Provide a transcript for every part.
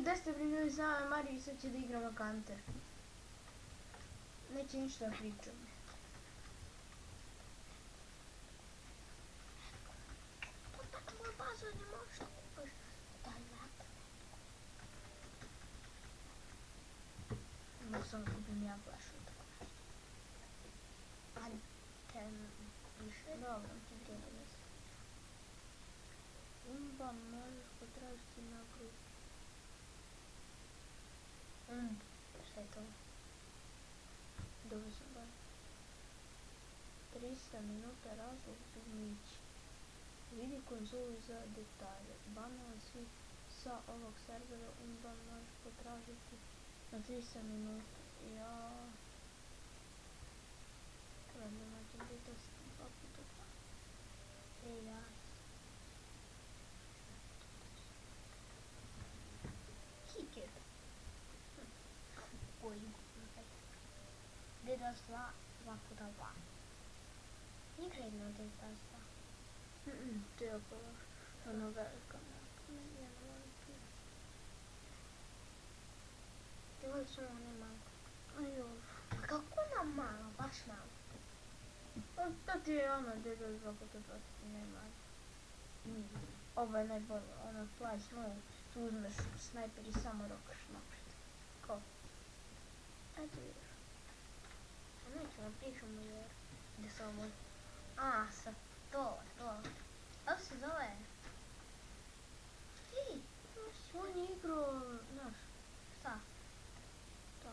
gde ste primili s nama Mariju i sad će da igramo kanter. Neće ništa da pričam. Tačno moja baza, ne možeš da kupaš. Daj, vrata. Mogu samo kupim ja flašu. Ali, te više. Dobro, ti treba da se. Umba, možeš potražiti na grupi. Šta je to? Dobro sam bar. 300 minuta razlog izmići. Vidi konzolu za detalje. Banova svi sa ovog servera Umba možeš potražiti na 300 minuta. Ja... Trebam da nađem gdje to sam 2 puta 2. Ja. Kicker. Koji Deda sva 2 puta 2. Igra jedna od Deda sva. To je oko ono velika mapa. Ja ne volim tu. Ti voliš samo one malo. Ajoj. A kako nam malo, baš malo? To ti je ono Deda 2 puta 2 ti nema. Ovo je najbolje, ono fly snow. Tu uzmeš snajper i samo rokaš naprijed. Ko? Eto vidiš. A nećemo pričamo jer gdje se ovo... A, sad to. Kako se zove? Ej, On je igrao, znaš, šta? to.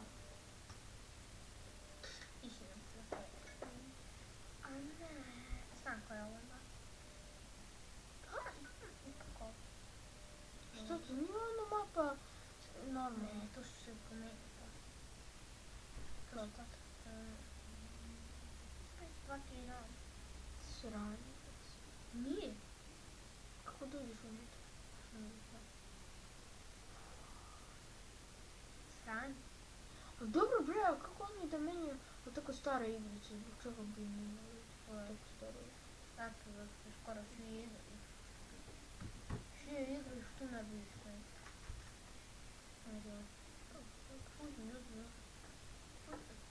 Iši nam se zove. A ne, znam koja je ovo ima. Kako? Što to nije ono mapa normalno? Ne, to su se promenili. To su tako. Svaki dan. Sranje. Nije. Kako dođeš unutra? Sranje. A dobro bre, a kako oni da menjaju o tako stare igrice, zbog čega bi im imali tako stare igrice? Zato da se skoro svi igraju. Svi igraju što ne bi išli.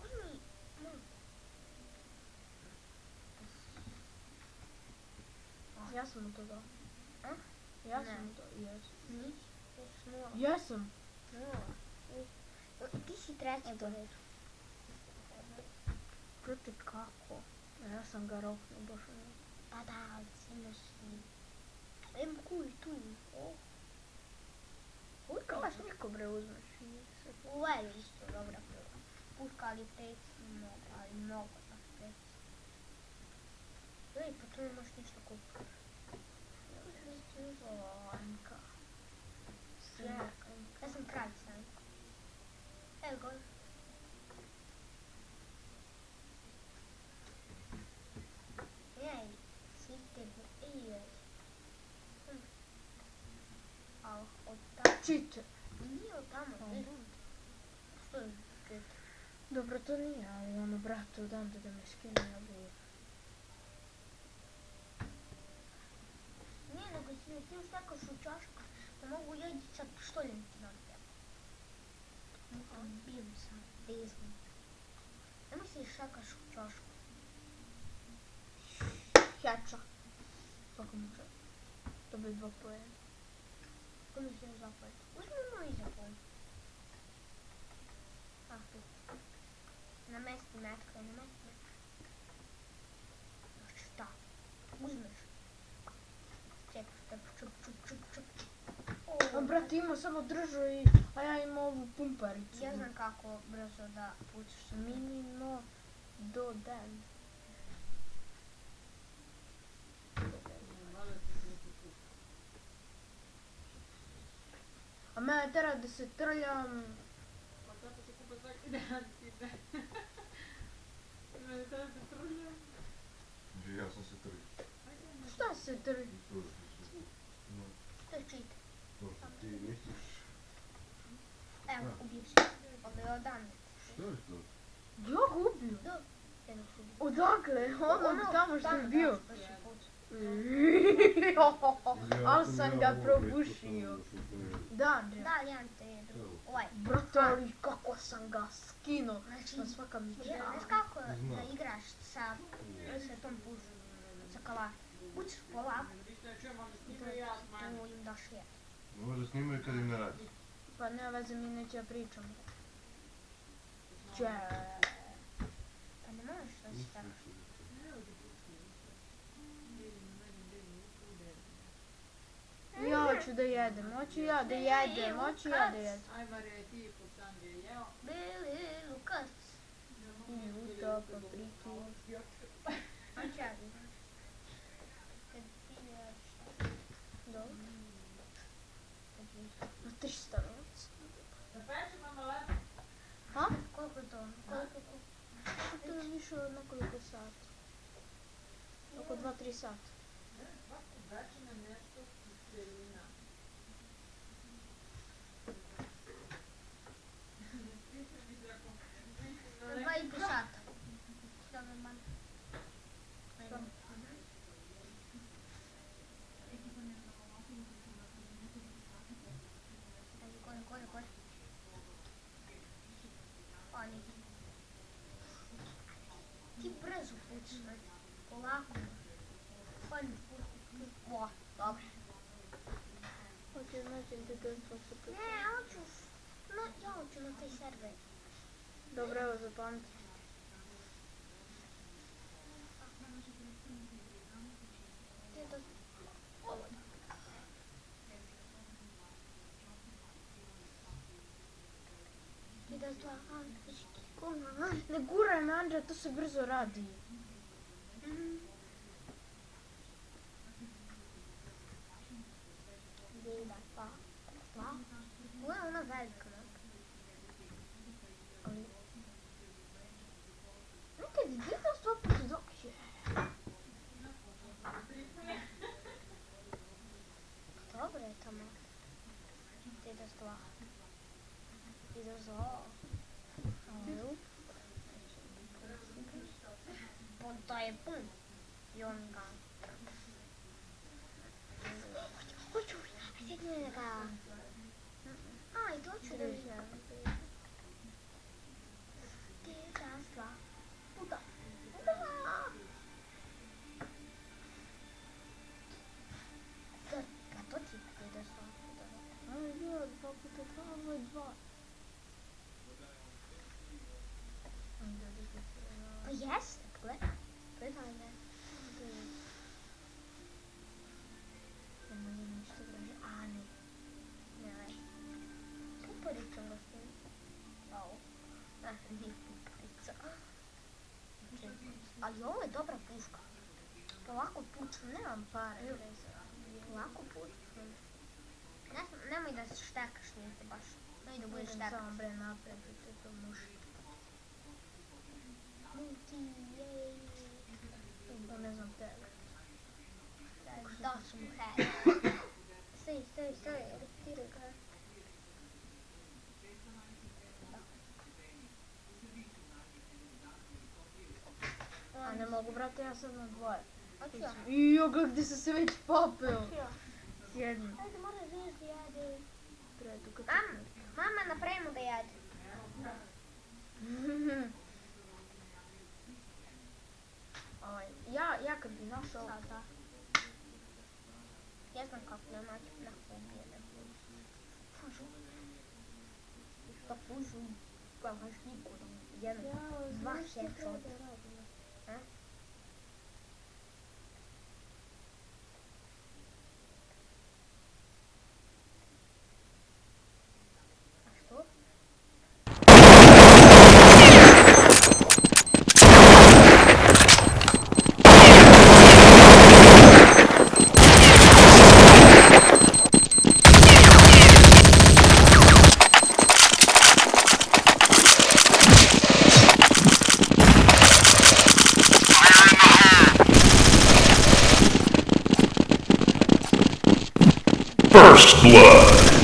Uzmi. Ja sam u to dao. A? Ja Ne. sam u to, jesam. Nisi? Jesi nula. Jesam. Nula. Ti si treći po redu. Proti kako? Ja sam ga roknuo, baš ono. Pa da, ali si imaš i... Evo kuj, tu im. Kalašnjiko bre uzmeš i se... Ovo je isto dobra puška, ali mnogo za pet. Ej, pa tu ne možeš ništa kupiti. O, MK. Ja sam kralj sam. Evo go. Ej, site ej. A od tamo... Cheater. Nije od tamo, što je cheater? Dobro, to nije, ali ono, brate, odam da me skine, ja bi... Nije, nego ti uštekaš u čašku, da mogu ja ići sa pištoljem ti dam tebe. Bijem sam, bezno. Nemoj se šakaš u čašku. Hjača. Svako može. Dobije 2 pojena. Kako mi se ne zapali? Uzmi moj zapal. Ah, tu. Namesti metka, namesti metka. Znači šta? Uzmeš. Čekaš, čup. A brate, imao samo držu i... A ja imao ovu pumparicu. Ja znam kako brzo da pucaš sa Minino do den. A mene tera da se trljam. Pa zato se kupa svaki dan ti ne. Mene tada se trljam. Ja sam se trgao. Šta se trlja? To što su... No, To je cheat. to što ti misliš... Evo, ubio si. Ovo je odande. Što je to? Ja ga ubio. Do. Jedno si ubio. Odakle? Ono tamo što je bio. Što si pucao. Ali sam ga probušio. Da, Da, jedan te je sam ga skinuo Znači, na svaka mi znaš kako Znam. da igraš sa tom pušom, sa kalaš? Učiš polako, tu im daš je. Možda snimaju kad im ne radi. Pa nema veze, mi neće ja pričam. Če. Pa ne možeš da si tako. Ja ću da jedem, hoću ja da jedem, hoću ja da jedem. Ajvar je ti po Sandri jeo. Bili Lukas. Ljuta, papriki. Hoću ja da idem. Kad ti ješ. Dobro. Na 300 novac. Da peče mama lep? Ha? Koliko je to? To je više od nekoliko sati. Oko 2-3 sata. Svako večer nešto kiselina. Na 2,5 sata. Dobro, man. Koji? Oni. Ti brzo pučiš, polako. Oni. O, dobro. Hoću znači deteljstvo sa putem. Ne, ja hoću na taj server. Dobro, evo zapamti. Ti da... Ovo da. Ti da to anglički kuna. Ne guraj me, Andra, to se brzo radi. Vida, pa. Ovo je ona velika mapa. Ali... Nekad je deteljstvo putu dok je. Dobro je to mapa. Ti da stva. Ti da zlo. To je pun. I on ga. Hoću. Sjedni da ga. Aj, doću da vidim. Ti da stva. Puta. Da. A to ti da stva. Aj, ja, 2 puta 2, ovo je 2. Pa jeste, gledaj. Gledaj me. Nema je ništa draže. A, ne. Ne. Puparica ga stoji. Au. Nije puparica. Ali ovo je dobra puška. Polako pučam, nemam pare. Polako pučam. Nemoj da se štekaš, nije to baš. Nemoj da budeš Idem štekaš. samo bre napred, to je to muško. Multi, jej. Da ne znam tebe. Da su mu head. Stoj, repetiraj ga. A ne mogu, brate, ja sam na 2. Hoću ja. Joga, gdje sam se već popeo. Hoću ja. Sjedni. Ajde, moraš da jede. Bre, tu kad Mama, napravimo da jede. Ja kad bi našao... Sada. Ja znam kako da naći plako ubijene. Pužu. Pa pužu. Pa baš niko da ubijene. Dva headshot. A što? First Blood.